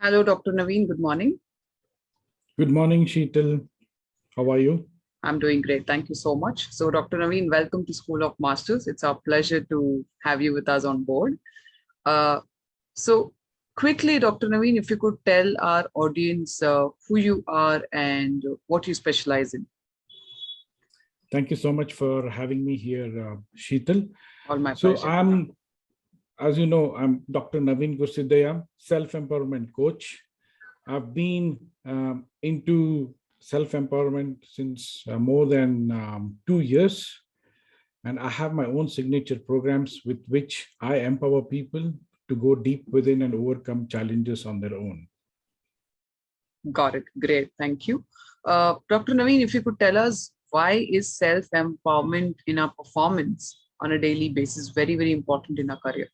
Hello, Dr. Naveen. Good morning. Good morning, Sheetal. How are you? I'm doing great. Thank you so much. So, Dr. Naveen, welcome to School of Masters. It's our pleasure to have you with us on board. Uh, so, quickly, Dr. Naveen, if you could tell our audience who you are and what you specialize in. Thank you so much for having me here, Sheetal. All my So pleasure. as you know, I'm Dr. Naveen Gursidaya, self-empowerment coach. I've been into self-empowerment since more than 2 years, and I have my own signature programs with which I empower people to go deep within and overcome challenges on their own. Got it. Great. Thank you. Dr. Naveen, if you could tell us why is self-empowerment in our performance on a daily basis very, very important in our career?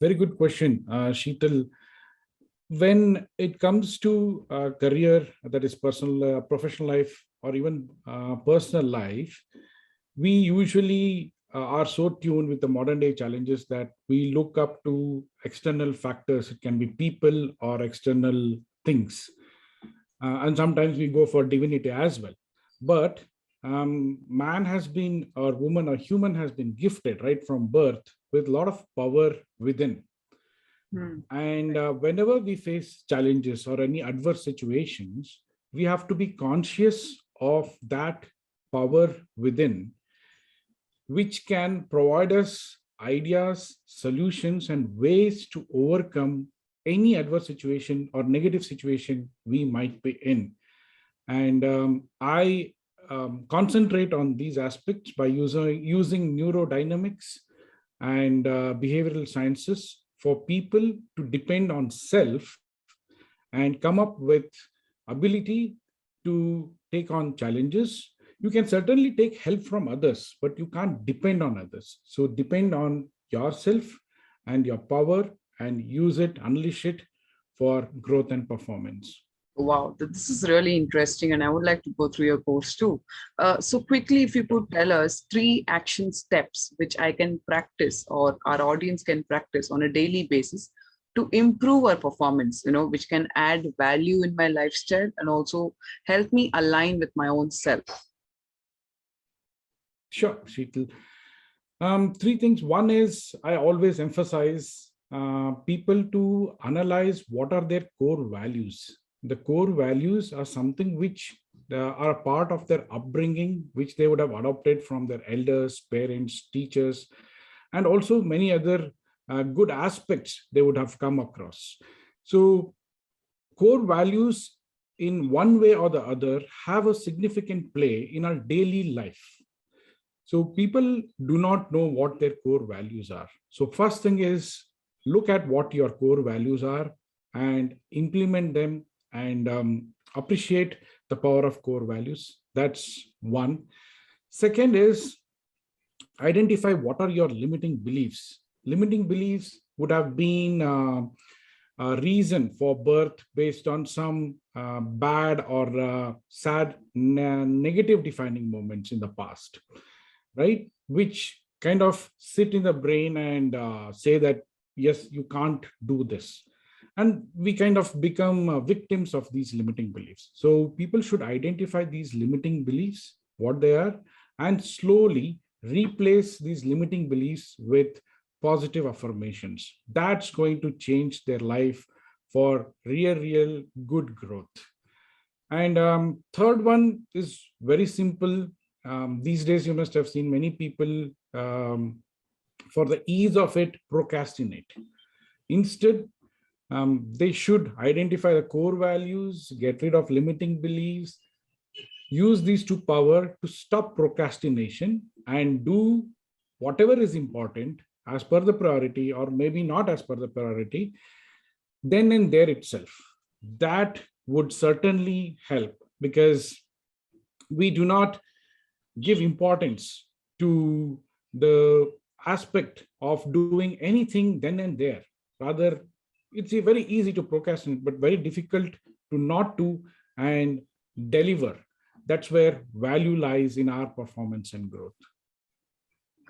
Very good question, Sheetal. When it comes to career, that is personal, professional life, or even personal life, we usually are so tuned with the modern day challenges that we look up to external factors. It can be people or external things. And sometimes we go for divinity as well. But man has been, or woman or human has been gifted right from birth with a lot of power within. And whenever we face challenges or any adverse situations, we have to be conscious of that power within, which can provide us ideas, solutions, and ways to overcome any adverse situation or negative situation we might be in. And I concentrate on these aspects by using neurodynamics and behavioral sciences for people to depend on self and come up with ability to take on challenges. You can certainly take help from others, but you can't depend on others. So depend on yourself and your power and use it, unleash it for growth and performance. Wow, this is really interesting, and I would like to go through your course too. So, quickly, if you could tell us three action steps which I can practice or our audience can practice on a daily basis to improve our performance, which can add value in my lifestyle and also help me align with my own self. Sure, Sheetal. Three things. One is I always emphasize people to analyze what are their core values. The core values are something which are a part of their upbringing, which they would have adopted from their elders, parents, teachers, and also many other good aspects they would have come across. So core values in one way or the other have a significant play in our daily life. So people do not know what their core values are. So first thing is look at what your core values are and implement them and appreciate the power of core values. That's one. Second is identify what are your limiting beliefs. Limiting beliefs would have been a reason for birth based on some bad or sad negative defining moments in the past, right? Which kind of sit in the brain and say that, yes, you can't do this. And we kind of become victims of these limiting beliefs. So people should identify these limiting beliefs, what they are, and slowly replace these limiting beliefs with positive affirmations. That's going to change their life for real good growth. And third one is very simple. These days, you must have seen many people, for the ease of it, procrastinate. Instead, they should identify the core values, get rid of limiting beliefs, use these to power to stop procrastination and do whatever is important as per the priority, or maybe not as per the priority, then and there itself. That would certainly help, because we do not give importance to the aspect of doing anything then and there. Rather, it's very easy to procrastinate, but very difficult to not do and deliver. That's where value lies in our performance and growth.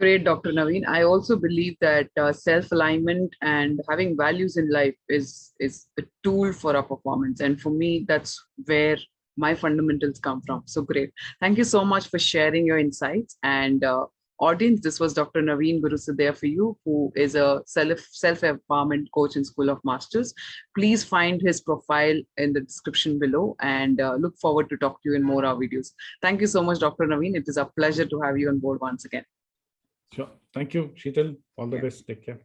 Great, Dr. Naveen. I also believe that self-alignment and having values in life is a tool for our performance. And for me, that's where my fundamentals come from. So great. Thank you so much for sharing your insights. And audience, this was Dr. Naveen Gurusadaya for you, who is a self-empowerment coach in School of Masters. Please find his profile in the description below, and look forward to talk to you in more our videos. Thank you so much, Dr. Naveen. It is a pleasure to have you on board once again. Sure. Thank you, Sheetal. All the Yeah. best. Take care.